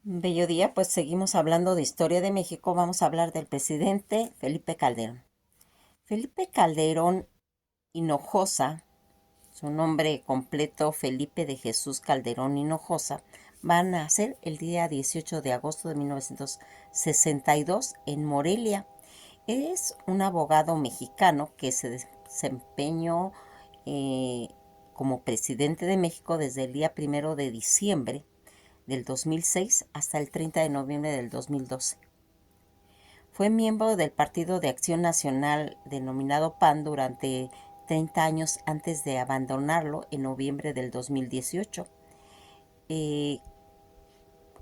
Bello día, pues seguimos hablando de historia de México. Vamos a hablar del presidente Felipe Calderón. Felipe Calderón Hinojosa, su nombre completo Felipe de Jesús Calderón Hinojosa, va a nacer el día 18 de agosto de 1962 en Morelia. Es un abogado mexicano que se desempeñó como presidente de México desde el día 1 de diciembre del 2006 hasta el 30 de noviembre del 2012. Fue miembro del Partido de Acción Nacional denominado PAN durante 30 años antes de abandonarlo en noviembre del 2018. Eh,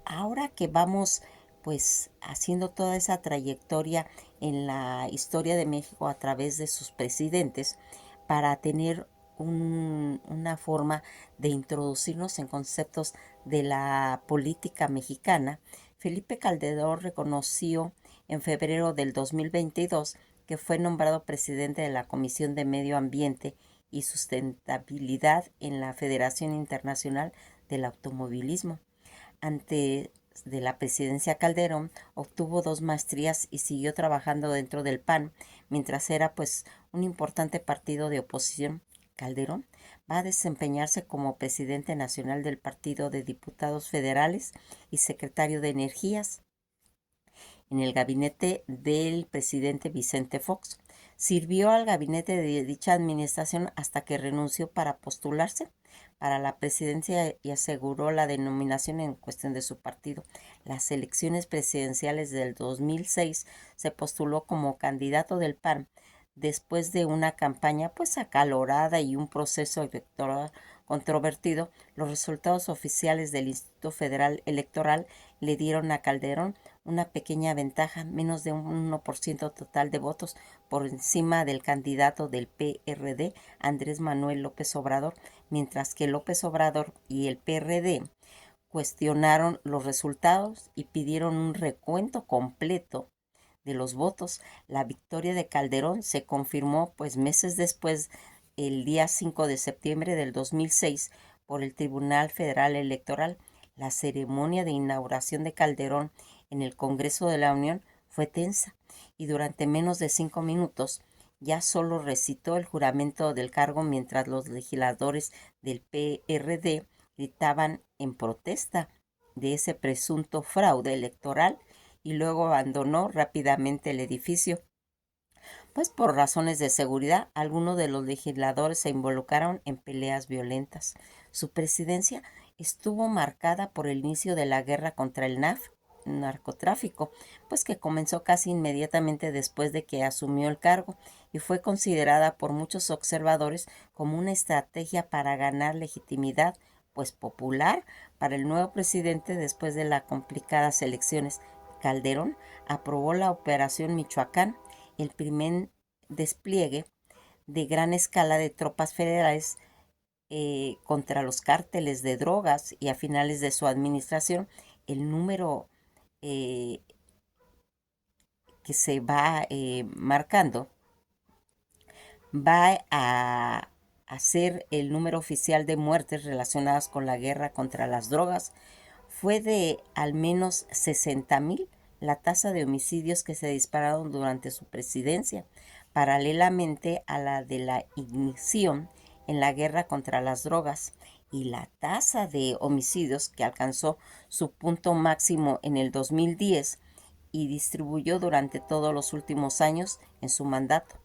Ahora que vamos pues haciendo toda esa trayectoria en la historia de México a través de sus presidentes para tener una forma de introducirnos en conceptos de la política mexicana, Felipe Calderón reconoció en febrero del 2022 que fue nombrado presidente de la Comisión de Medio Ambiente y Sustentabilidad en la Federación Internacional del Automovilismo. Antes de la presidencia Calderón, obtuvo 2 maestrías y siguió trabajando dentro del PAN, mientras era pues un importante partido de oposición. Calderón va a desempeñarse como presidente nacional del Partido de Diputados Federales y secretario de Energías en el gabinete del presidente Vicente Fox. Sirvió al gabinete de dicha administración hasta que renunció para postularse para la presidencia y aseguró la denominación en cuestión de su partido. Las elecciones presidenciales del 2006 se postuló como candidato del PAN después de una campaña pues acalorada y un proceso electoral controvertido. Los resultados oficiales del Instituto Federal Electoral le dieron a Calderón una pequeña ventaja, menos de un 1% total de votos por encima del candidato del PRD, Andrés Manuel López Obrador, mientras que López Obrador y el PRD cuestionaron los resultados y pidieron un recuento completo de los votos. La victoria de Calderón se confirmó pues meses después, el día 5 de septiembre del 2006, por el Tribunal Federal Electoral. La ceremonia de inauguración de Calderón en el Congreso de la Unión fue tensa y durante menos de 5 minutos ya solo recitó el juramento del cargo mientras los legisladores del PRD gritaban en protesta de ese presunto fraude electoral y luego abandonó rápidamente el edificio. Pues por razones de seguridad, algunos de los legisladores se involucraron en peleas violentas. Su presidencia estuvo marcada por el inicio de la guerra contra el narcotráfico, pues que comenzó casi inmediatamente después de que asumió el cargo y fue considerada por muchos observadores como una estrategia para ganar legitimidad pues popular para el nuevo presidente después de las complicadas elecciones. Calderón aprobó la Operación Michoacán, el primer despliegue de gran escala de tropas federales contra los cárteles de drogas, y a finales de su administración el número eh, que se va marcando va a ser el número oficial de muertes relacionadas con la guerra contra las drogas. Fue de al menos 60,000 la tasa de homicidios que se dispararon durante su presidencia, paralelamente a la de la ignición en la guerra contra las drogas, y la tasa de homicidios que alcanzó su punto máximo en el 2010 y distribuyó durante todos los últimos años en su mandato.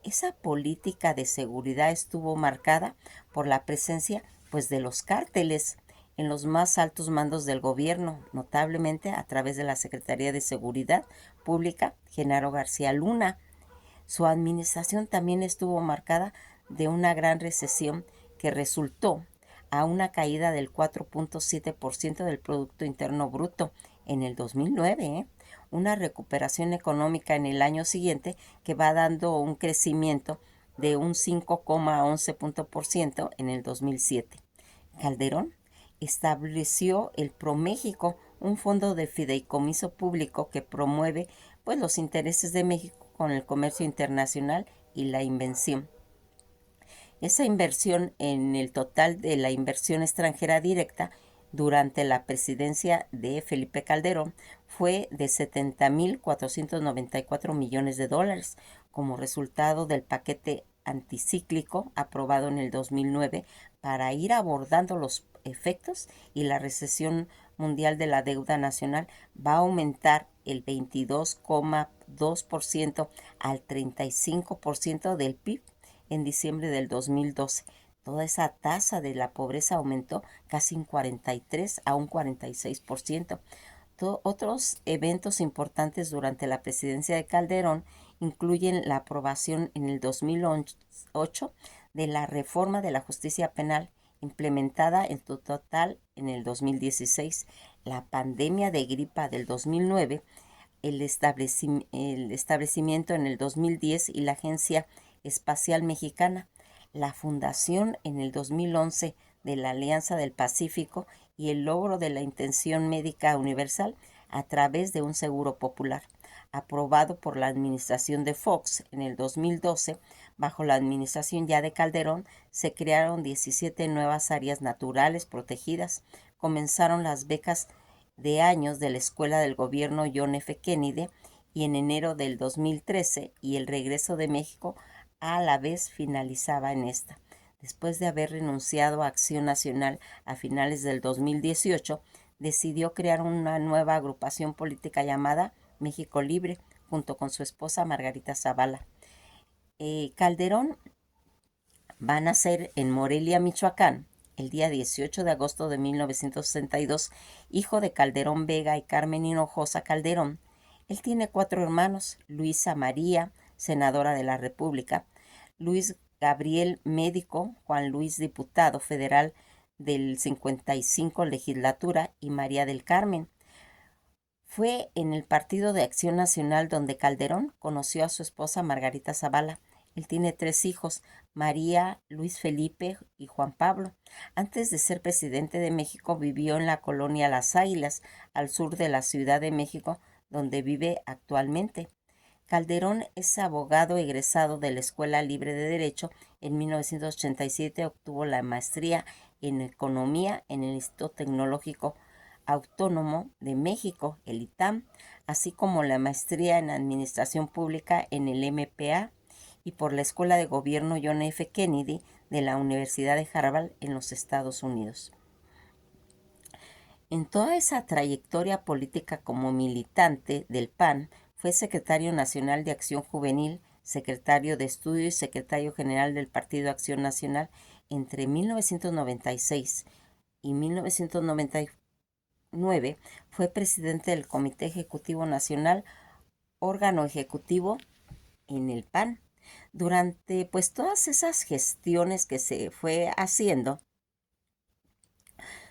Esa política de seguridad estuvo marcada por la presencia pues de los cárteles en los más altos mandos del gobierno, notablemente a través de la Secretaría de Seguridad Pública, Genaro García Luna. Su administración también estuvo marcada de una gran recesión que resultó a una caída del 4.7% del Producto Interno Bruto en el 2009, una recuperación económica en el año siguiente que va dando un crecimiento de un 5,11% en el 2007. Calderón estableció el ProMéxico, un fondo de fideicomiso público que promueve pues los intereses de México con el comercio internacional y la inversión. Esa inversión en el total de la inversión extranjera directa durante la presidencia de Felipe Calderón fue de 70.494 millones de dólares, como resultado del paquete anticíclico aprobado en el 2009 para ir abordando los efectos, y la recesión mundial de la deuda nacional va a aumentar el 22,2% al 35% del PIB en diciembre del 2012. Toda esa tasa de la pobreza aumentó casi un 43 a un 46%. Otros eventos importantes durante la presidencia de Calderón incluyen la aprobación en el 2008 de la reforma de la justicia penal, implementada en su total en el 2016, la pandemia de gripa del 2009, el establecimiento en el 2010 y la Agencia Espacial Mexicana, la fundación en el 2011 de la Alianza del Pacífico y el logro de la intención médica universal a través de un seguro popular, aprobado por la administración de Fox en el 2012. Bajo la administración ya de Calderón se crearon 17 nuevas áreas naturales protegidas, comenzaron las becas de años de la Escuela del Gobierno John F. Kennedy y en enero del 2013, y el regreso de México a la vez finalizaba en esta. Después de haber renunciado a Acción Nacional a finales del 2018, decidió crear una nueva agrupación política llamada México Libre, junto con su esposa Margarita Zavala. Calderón va a nacer en Morelia, Michoacán, el día 18 de agosto de 1962, hijo de Calderón Vega y Carmen Hinojosa Calderón. Él tiene 4 hermanos: Luisa María, senadora de la República; Luis Gabriel, médico; Juan Luis, diputado federal del 55 legislatura; y María del Carmen. Fue en el Partido de Acción Nacional donde Calderón conoció a su esposa Margarita Zavala. Él tiene 3 hijos: María, Luis Felipe y Juan Pablo. Antes de ser presidente de México, vivió en la colonia Las Águilas, al sur de la Ciudad de México, donde vive actualmente. Calderón es abogado egresado de la Escuela Libre de Derecho. En 1987 obtuvo la maestría en Economía en el Instituto Tecnológico Autónomo de México, el ITAM, así como la maestría en Administración Pública en el MPA, y por la Escuela de Gobierno John F. Kennedy de la Universidad de Harvard en los Estados Unidos. En toda esa trayectoria política como militante del PAN, fue secretario nacional de Acción Juvenil, secretario de Estudio y secretario general del Partido Acción Nacional entre 1996 y 1999. Fue presidente del Comité Ejecutivo Nacional, órgano ejecutivo en el PAN. Durante todas esas gestiones que se fue haciendo,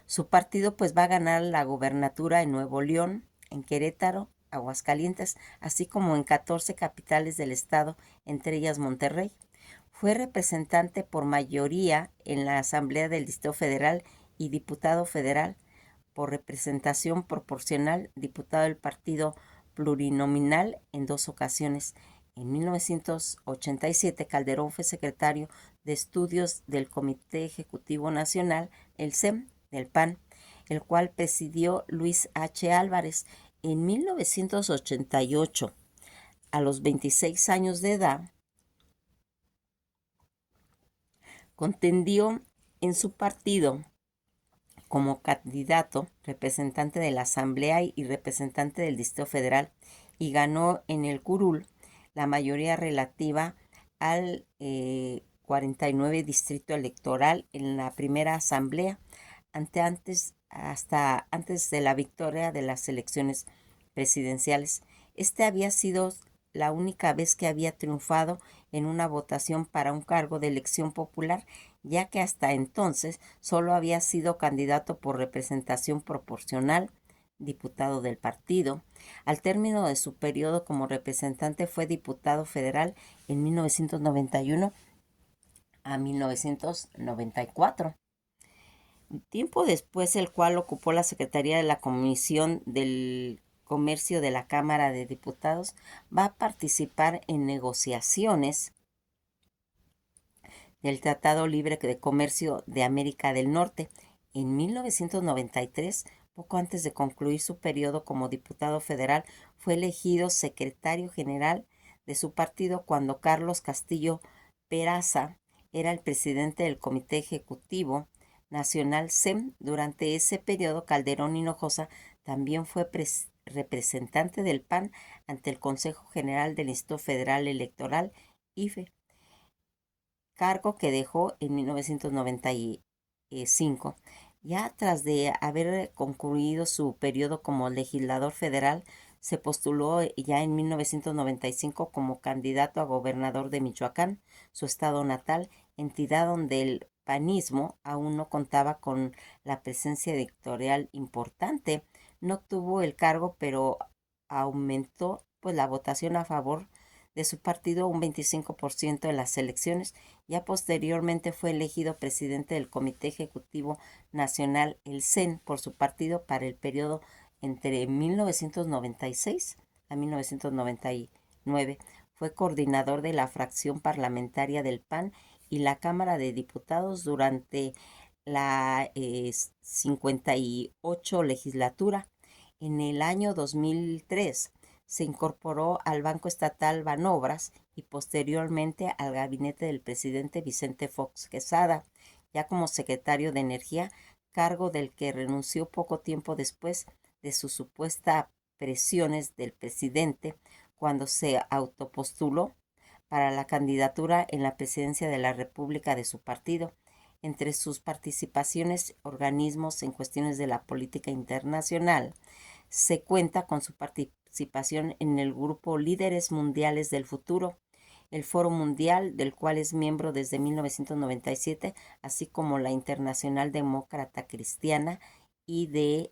su partido va a ganar la gobernatura en Nuevo León, en Querétaro, Aguascalientes, así como en 14 capitales del estado, entre ellas Monterrey. Fue representante por mayoría en la Asamblea del Distrito Federal y diputado federal por representación proporcional, diputado del Partido Plurinominal en 2 ocasiones. En 1987, Calderón fue secretario de Estudios del Comité Ejecutivo Nacional, el CEM, del PAN, el cual presidió Luis H. Álvarez. En 1988, a los 26 años de edad, contendió en su partido como candidato, representante de la Asamblea y representante del Distrito Federal, y ganó en el curul la mayoría relativa al 49 distrito electoral en la primera asamblea, hasta antes de la victoria de las elecciones presidenciales. Este había sido la única vez que había triunfado en una votación para un cargo de elección popular, ya que hasta entonces solo había sido candidato por representación proporcional, diputado del partido. Al término de su periodo como representante fue diputado federal en 1991 a 1994. Tiempo después, el cual ocupó la Secretaría de la Comisión del Comercio de la Cámara de Diputados, va a participar en negociaciones del Tratado Libre de Comercio de América del Norte En 1993, poco antes de concluir su periodo como diputado federal, fue elegido secretario general de su partido cuando Carlos Castillo Peraza era el presidente del Comité Ejecutivo Nacional SEM. Durante ese periodo, Calderón Hinojosa también fue representante del PAN ante el Consejo General del Instituto Federal Electoral, IFE, cargo que dejó en 1995. Ya tras de haber concluido su periodo como legislador federal, se postuló ya en 1995 como candidato a gobernador de Michoacán, su estado natal, entidad donde el panismo aún no contaba con la presencia electoral importante. No obtuvo el cargo, pero aumentó pues la votación a favor de su partido un 25% en las elecciones. Ya posteriormente fue elegido presidente del Comité Ejecutivo Nacional, el CEN, por su partido para el periodo entre 1996 a 1999. Fue coordinador de la fracción parlamentaria del PAN y la Cámara de Diputados durante la 58 legislatura. En el año 2003 se incorporó al Banco Estatal Banobras y posteriormente al gabinete del presidente Vicente Fox Quesada, ya como secretario de Energía, cargo del que renunció poco tiempo después de sus supuestas presiones del presidente cuando se autopostuló para la candidatura en la presidencia de la República de su partido. Entre sus participaciones, organismos en cuestiones de la política internacional, se cuenta con su participación en el grupo Líderes Mundiales del Futuro, el Foro Mundial, del cual es miembro desde 1997, así como la Internacional Demócrata Cristiana, IDC,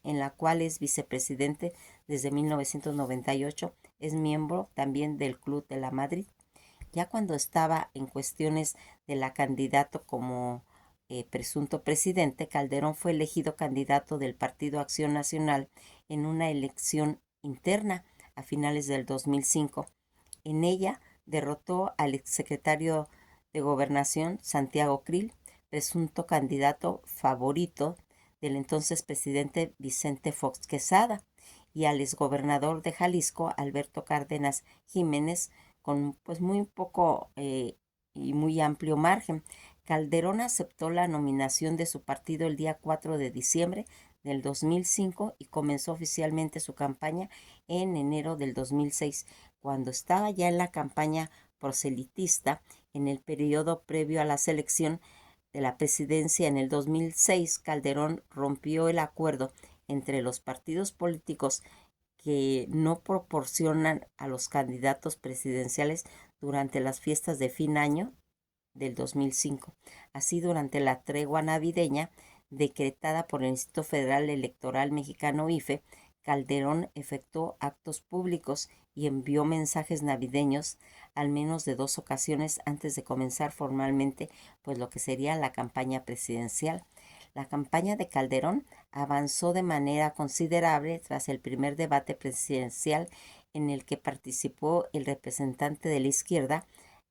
en la cual es vicepresidente desde 1998, es miembro también del Club de la Madrid. Ya cuando estaba en cuestiones de la candidato como presunto presidente, Calderón fue elegido candidato del Partido Acción Nacional en una elección interna a finales del 2005. En ella derrotó al exsecretario de Gobernación, Santiago Krill, presunto candidato favorito del entonces presidente Vicente Fox Quesada, y al exgobernador de Jalisco, Alberto Cárdenas Jiménez, con pues muy poco y muy amplio margen. Calderón aceptó la nominación de su partido el día 4 de diciembre del 2005 y comenzó oficialmente su campaña en enero del 2006. Cuando estaba ya en la campaña proselitista, en el periodo previo a la selección de la presidencia en el 2006, Calderón rompió el acuerdo entre los partidos políticos que no proporcionan a los candidatos presidenciales durante las fiestas de fin año del 2005. Así, durante la tregua navideña decretada por el Instituto Federal Electoral Mexicano, IFE, Calderón efectuó actos públicos y envió mensajes navideños al menos de 2 ocasiones antes de comenzar formalmente pues lo que sería la campaña presidencial. La campaña de Calderón avanzó de manera considerable tras el primer debate presidencial en el que participó el representante de la izquierda,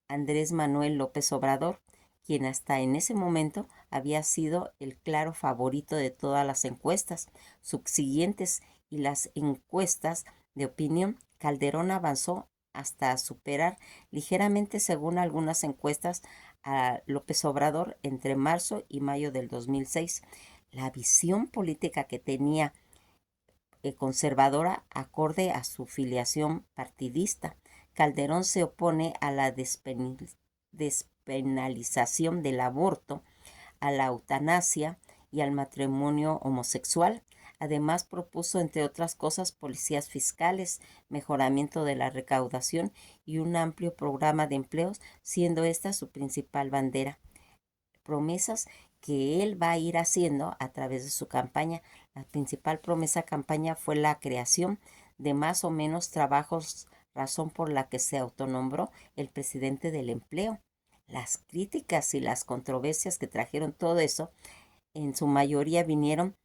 Andrés Manuel López Obrador, quien hasta en ese momento había sido el claro favorito de todas las encuestas subsiguientes y las encuestas de opinión. Calderón avanzó hasta superar ligeramente, según algunas encuestas, a López Obrador entre marzo y mayo del 2006. La visión política que tenía conservadora acorde a su filiación partidista. Calderón se opone a la despenalización del aborto, a la eutanasia y al matrimonio homosexual. Además, propuso, entre otras cosas, policías fiscales, mejoramiento de la recaudación y un amplio programa de empleos, siendo esta su principal bandera. Promesas que él va a ir haciendo a través de su campaña. La principal promesa campaña fue la creación de más o menos trabajos, razón por la que se autonombró el presidente del empleo. Las críticas y las controversias que trajeron todo eso, en su mayoría vinieron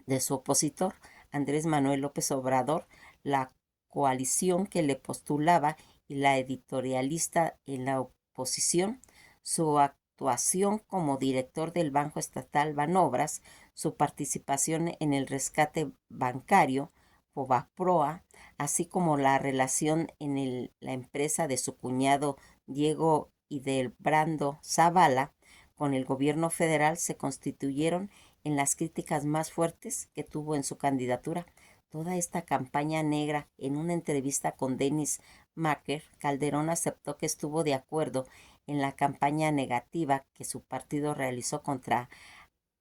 de su opositor, Andrés Manuel López Obrador, la coalición que le postulaba y la editorialista en la oposición. Su actuación como director del Banco Estatal Banobras, su participación en el rescate bancario, Fobaproa, así como la relación en la empresa de su cuñado Diego Hildebrando Zavala con el gobierno federal se constituyeron en las críticas más fuertes que tuvo en su candidatura. Toda esta campaña negra. En una entrevista con Denis Macker, Calderón aceptó que estuvo de acuerdo en la campaña negativa que su partido realizó contra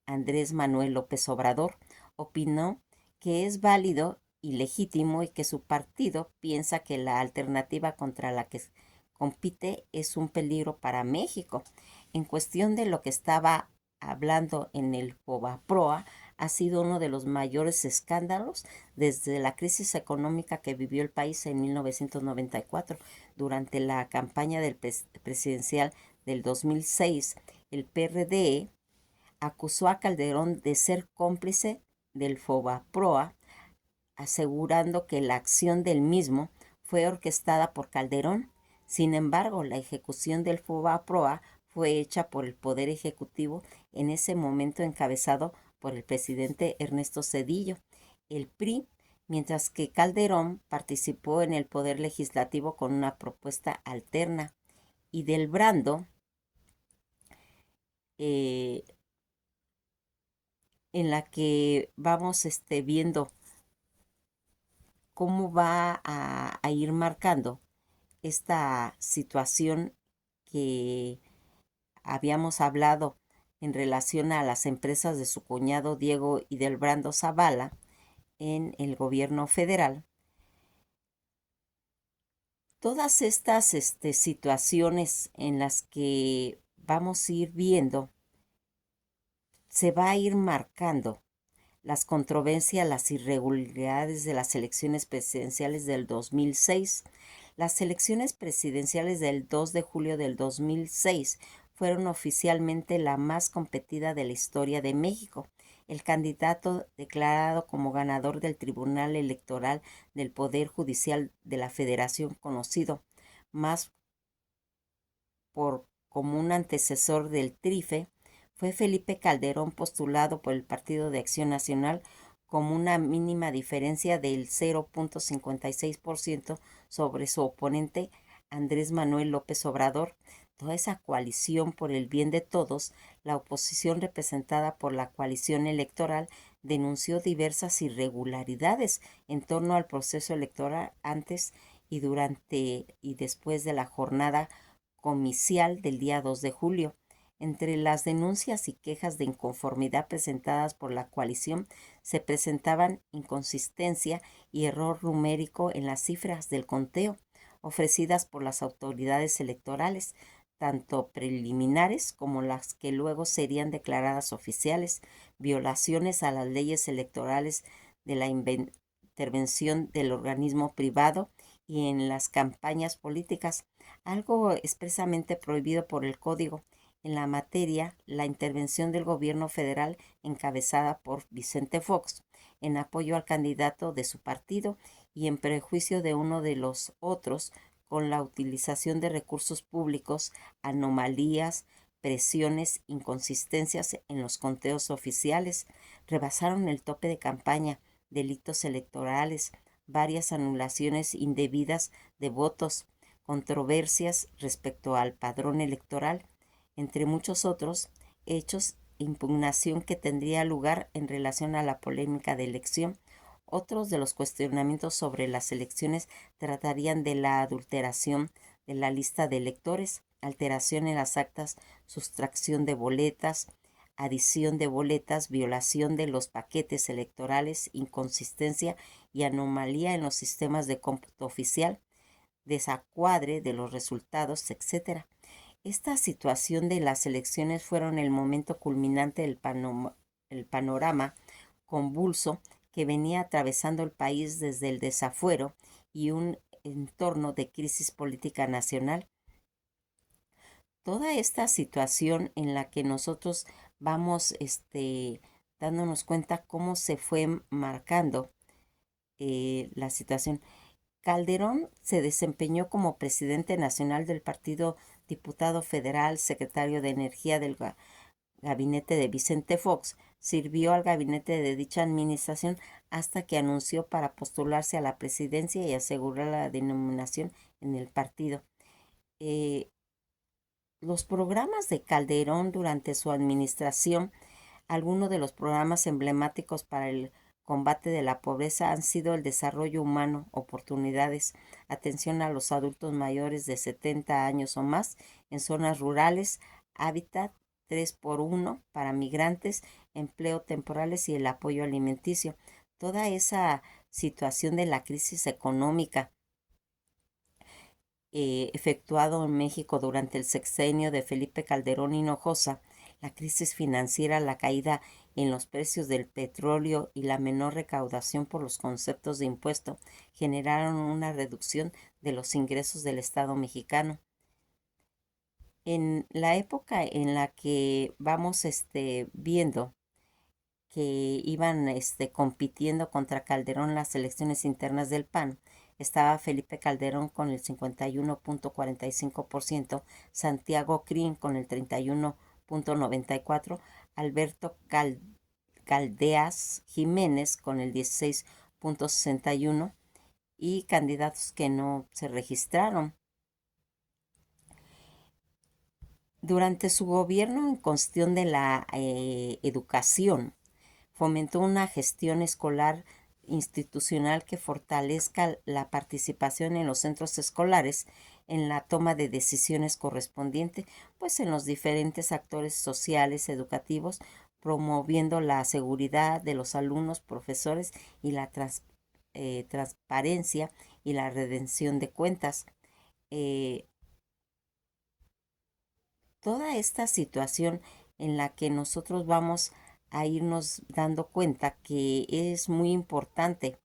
Andrés Manuel López Obrador. Opinó que es válido y legítimo y que su partido piensa que la alternativa contra la que compite es un peligro para México. En cuestión de lo que estaba hablando en el Fobaproa, ha sido uno de los mayores escándalos desde la crisis económica que vivió el país en 1994. Durante la campaña presidencial del 2006, el PRD acusó a Calderón de ser cómplice del Fobaproa, asegurando que la acción del mismo fue orquestada por Calderón. Sin embargo, la ejecución del Fobaproa fue hecha por el Poder Ejecutivo, en ese momento encabezado por el presidente Ernesto Zedillo, el PRI, mientras que Calderón participó en el Poder Legislativo con una propuesta alterna. Y del Brando, en la que vamos viendo cómo va a ir marcando esta situación que habíamos hablado en relación a las empresas de su cuñado Diego Hildebrando Zavala en el gobierno federal. Todas estas situaciones en las que vamos a ir viendo, se va a ir marcando las controversias, las irregularidades de las elecciones presidenciales del 2006. Las elecciones presidenciales del 2 de julio del 2006 fueron oficialmente la más competida de la historia de México. El candidato declarado como ganador del Tribunal Electoral del Poder Judicial de la Federación, conocido más como un antecesor del TRIFE, fue Felipe Calderón, postulado por el Partido de Acción Nacional como una mínima diferencia del 0.56% sobre su oponente Andrés Manuel López Obrador. Toda esa coalición por el bien de todos, la oposición representada por la coalición electoral, denunció diversas irregularidades en torno al proceso electoral antes y durante y después de la jornada comicial del día 2 de julio. Entre las denuncias y quejas de inconformidad presentadas por la coalición se presentaban inconsistencia y error numérico en las cifras del conteo ofrecidas por las autoridades electorales, tanto preliminares como las que luego serían declaradas oficiales, violaciones a las leyes electorales de la intervención del organismo privado y en las campañas políticas, algo expresamente prohibido por el Código. En la materia, la intervención del gobierno federal encabezada por Vicente Fox en apoyo al candidato de su partido y en prejuicio de uno de los otros, con la utilización de recursos públicos, anomalías, presiones, inconsistencias en los conteos oficiales, rebasaron el tope de campaña, delitos electorales, varias anulaciones indebidas de votos, controversias respecto al padrón electoral, entre muchos otros hechos, impugnación que tendría lugar en relación a la polémica de elección. Otros de los cuestionamientos sobre las elecciones tratarían de la adulteración de la lista de electores, alteración en las actas, sustracción de boletas, adición de boletas, violación de los paquetes electorales, inconsistencia y anomalía en los sistemas de cómputo oficial, desacuadre de los resultados, etc. Esta situación de las elecciones fueron el momento culminante del panorama convulso que venía atravesando el país desde el desafuero y un entorno de crisis política nacional. Toda esta situación en la que nosotros vamos dándonos cuenta cómo se fue marcando la situación. Calderón se desempeñó como presidente nacional del Partido diputado federal, secretario de Energía del gabinete de Vicente Fox, sirvió al gabinete de dicha administración hasta que anunció para postularse a la presidencia y asegurar la denominación en el partido. Los programas de Calderón durante su administración, algunos de los programas emblemáticos para el combate de la pobreza han sido el desarrollo humano, oportunidades, atención a los adultos mayores de 70 años o más en zonas rurales, hábitat 3x1 para migrantes, empleo temporales y el apoyo alimenticio. Toda esa situación de la crisis económica efectuado en México durante el sexenio de Felipe Calderón Hinojosa, la crisis financiera, la caída en los precios del petróleo y la menor recaudación por los conceptos de impuesto generaron una reducción de los ingresos del Estado mexicano. En la época en la que vamos viendo que iban compitiendo contra Calderón las elecciones internas del PAN, estaba Felipe Calderón con el 51.45%, Santiago Krill con el 31.94%, Alberto Caldeas Jiménez con el 16.61% y candidatos que no se registraron. Durante su gobierno en cuestión de la educación, fomentó una gestión escolar institucional que fortalezca la participación en los centros escolares en la toma de decisiones correspondientes, pues en los diferentes actores sociales educativos, promoviendo la seguridad de los alumnos, profesores y la transparencia y la redención de cuentas. Toda esta situación en la que nosotros vamos a irnos dando cuenta que es muy importante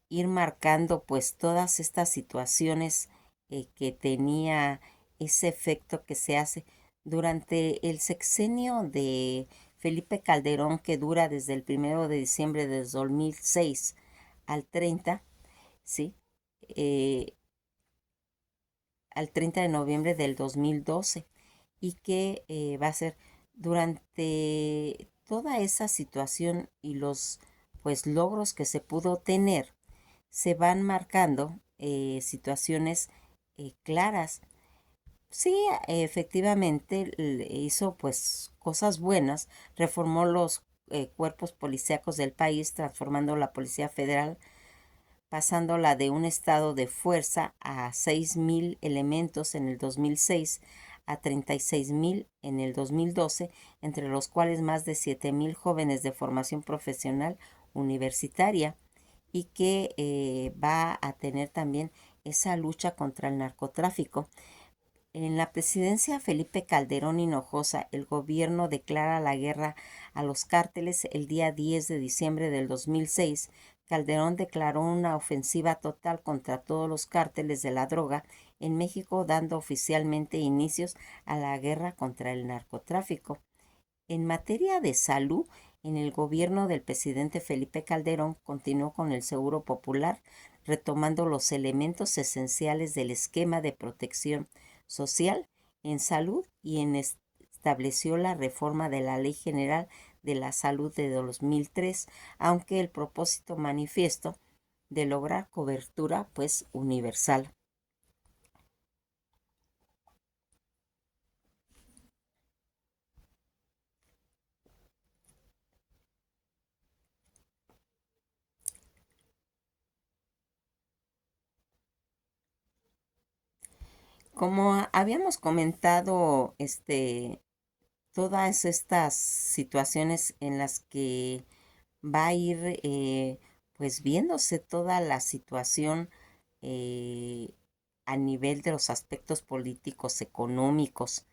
ir marcando pues todas estas situaciones que tenía ese efecto que se hace durante el sexenio de Felipe Calderón, que dura desde el 1 de diciembre de 2006 al 30, ¿sí? Al 30 de noviembre del 2012 y que va a ser durante toda esa situación y los pues logros que se pudo tener, se van marcando situaciones claras. Sí, efectivamente hizo pues cosas buenas, reformó los cuerpos policíacos del país, transformando la Policía Federal, pasándola de un estado de fuerza a 6,000 elementos en el 2006 a 36,000 en el 2012, entre los cuales más de 7,000 jóvenes de formación profesional universitaria, y que va a tener también esa lucha contra el narcotráfico. En la presidencia Felipe Calderón Hinojosa, el gobierno declara la guerra a los cárteles el día 10 de diciembre del 2006. Calderón declaró una ofensiva total contra todos los cárteles de la droga en México, dando oficialmente inicios a la guerra contra el narcotráfico. En materia de salud, en el gobierno del presidente Felipe Calderón continuó con el Seguro Popular, retomando los elementos esenciales del esquema de protección social en salud y estableció la reforma de la Ley General de la Salud de 2003, aunque el propósito manifiesto de lograr cobertura pues universal. Como habíamos comentado, todas estas situaciones en las que va a ir pues viéndose toda la situación eh, a nivel de los aspectos políticos, económicos,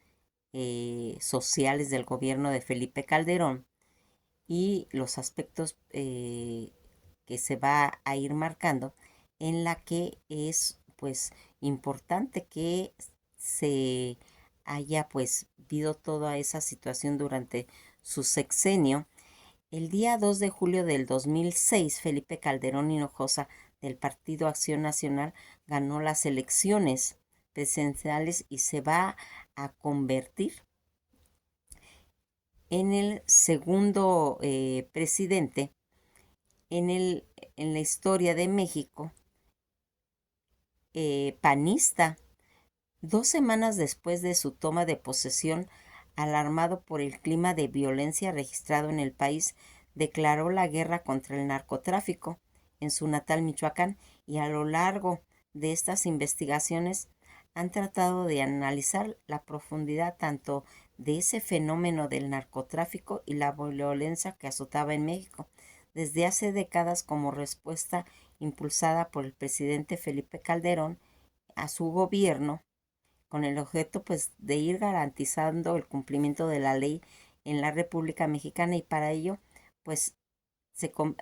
sociales del gobierno de Felipe Calderón y los aspectos que se va a ir marcando, en la que es pues importante que se haya pues visto toda esa situación durante su sexenio. El día 2 de julio del 2006, Felipe Calderón Hinojosa del Partido Acción Nacional ganó las elecciones presidenciales y se va a convertir en el segundo presidente en la historia de México panista. 2 semanas después de su toma de posesión, alarmado por el clima de violencia registrado en el país, declaró la guerra contra el narcotráfico en su natal Michoacán, y a lo largo de estas investigaciones han tratado de analizar la profundidad tanto de ese fenómeno del narcotráfico y la violencia que azotaba en México desde hace décadas, como respuesta impulsada por el presidente Felipe Calderón a su gobierno, con el objeto pues de ir garantizando el cumplimiento de la ley en la República Mexicana. Y para ello pues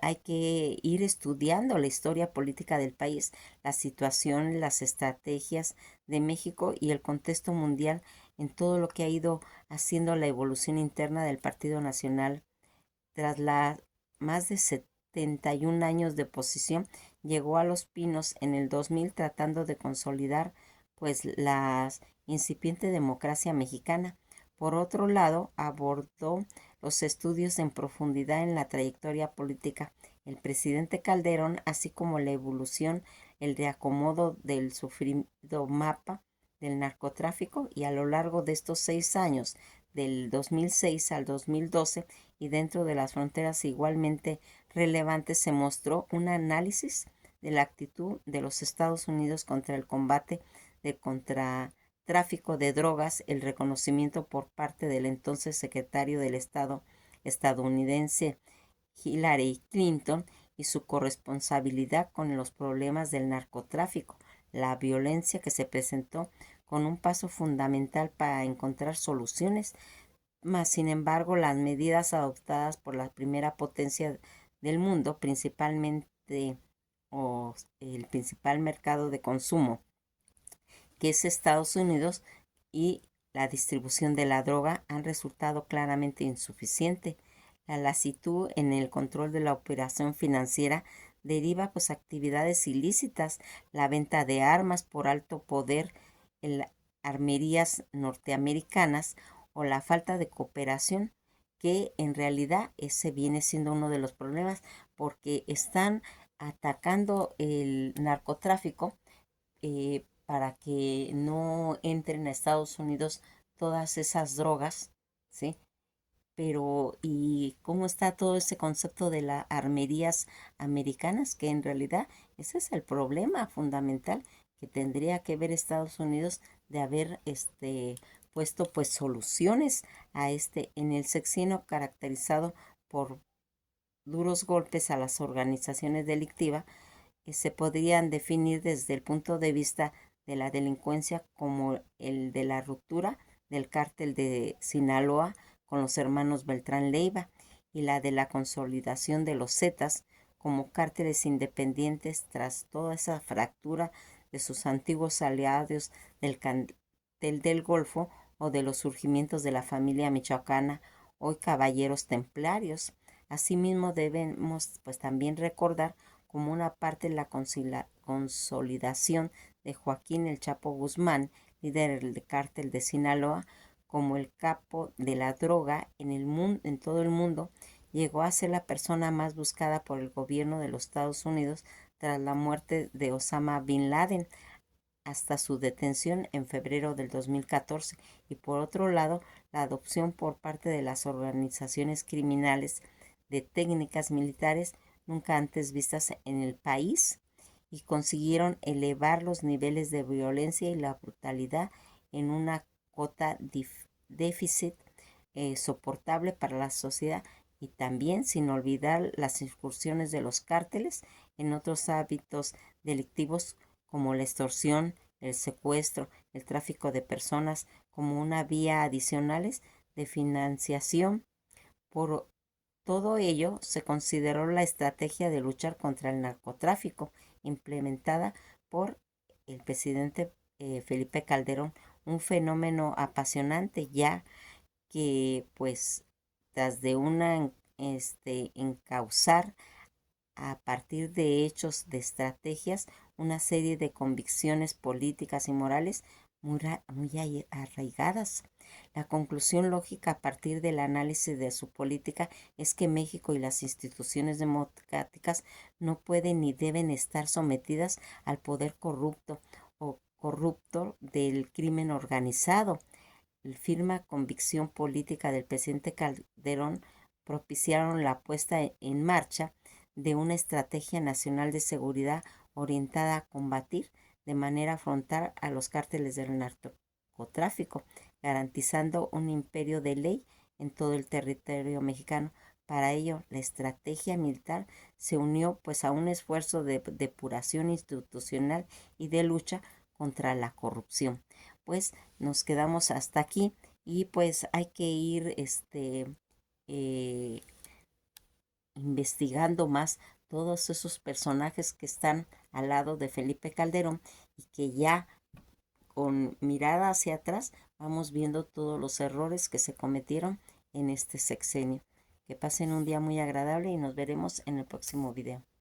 hay que ir estudiando la historia política del país, la situación, las estrategias de México y el contexto mundial en todo lo que ha ido haciendo la evolución interna del Partido Nacional. Tras más de 71 años de oposición, llegó a Los Pinos en el 2000 tratando de consolidar pues la incipiente democracia mexicana. Por otro lado, abordó los estudios en profundidad en la trayectoria política el presidente Calderón, así como la evolución, el reacomodo del sufrido mapa del narcotráfico, y a lo largo de estos 6 años, del 2006 al 2012, y dentro de las fronteras igualmente relevantes, se mostró un análisis de la actitud de los Estados Unidos contra el combate de contratráfico de drogas, el reconocimiento por parte del entonces secretario del Estado estadounidense Hillary Clinton y su corresponsabilidad con los problemas del narcotráfico, la violencia que se presentó con un paso fundamental para encontrar soluciones. Mas, sin embargo, las medidas adoptadas por la primera potencia del mundo, principalmente o el principal mercado de consumo, que es Estados Unidos, y la distribución de la droga, han resultado claramente insuficiente. La lasitud en el control de la operación financiera deriva pues actividades ilícitas, la venta de armas por alto poder en armerías norteamericanas, o la falta de cooperación, que en realidad ese viene siendo uno de los problemas, porque están atacando el narcotráfico para que no entren a Estados Unidos todas esas drogas, ¿sí? Pero, ¿y cómo está todo ese concepto de las armerías americanas? Que en realidad ese es el problema fundamental que tendría que ver Estados Unidos, de haber puesto pues soluciones a en el sexenio caracterizado por duros golpes a las organizaciones delictivas, que se podrían definir desde el punto de vista de la delincuencia como el de la ruptura del cártel de Sinaloa con los hermanos Beltrán Leiva, y la de la consolidación de los Zetas como cárteles independientes tras toda esa fractura de sus antiguos aliados del cartel del Golfo, o de los surgimientos de la familia michoacana, hoy caballeros templarios. Asimismo, debemos pues también recordar como una parte de la consolidación de Joaquín El Chapo Guzmán, líder del cártel de Sinaloa, como el capo de la droga en todo el mundo. Llegó a ser la persona más buscada por el gobierno de los Estados Unidos tras la muerte de Osama Bin Laden, hasta su detención en febrero del 2014. Y por otro lado, la adopción por parte de las organizaciones criminales de técnicas militares nunca antes vistas en el país, y consiguieron elevar los niveles de violencia y la brutalidad en una cota déficit soportable para la sociedad, y también sin olvidar las incursiones de los cárteles en otros hábitos delictivos como la extorsión, el secuestro, el tráfico de personas, como una vía adicionales de financiación. Por todo ello, se consideró la estrategia de luchar contra el narcotráfico implementada por el presidente Felipe Calderón un fenómeno apasionante, ya que pues tras de una encauzar a partir de hechos, de estrategias, una serie de convicciones políticas y morales, muy arraigadas. La conclusión lógica a partir del análisis de su política es que México y las instituciones democráticas no pueden ni deben estar sometidas al poder corrupto o corrupto del crimen organizado. La firme convicción política del presidente Calderón propiciaron la puesta en marcha de una estrategia nacional de seguridad orientada a combatir de manera frontal a los cárteles del narcotráfico, garantizando un imperio de ley en todo el territorio mexicano. Para ello, la estrategia militar se unió pues a un esfuerzo de depuración institucional y de lucha contra la corrupción. Pues nos quedamos hasta aquí y pues hay que ir eh, investigando más todos esos personajes que están al lado de Felipe Calderón y que ya con mirada hacia atrás vamos viendo todos los errores que se cometieron en este sexenio. Que pasen un día muy agradable y nos veremos en el próximo video.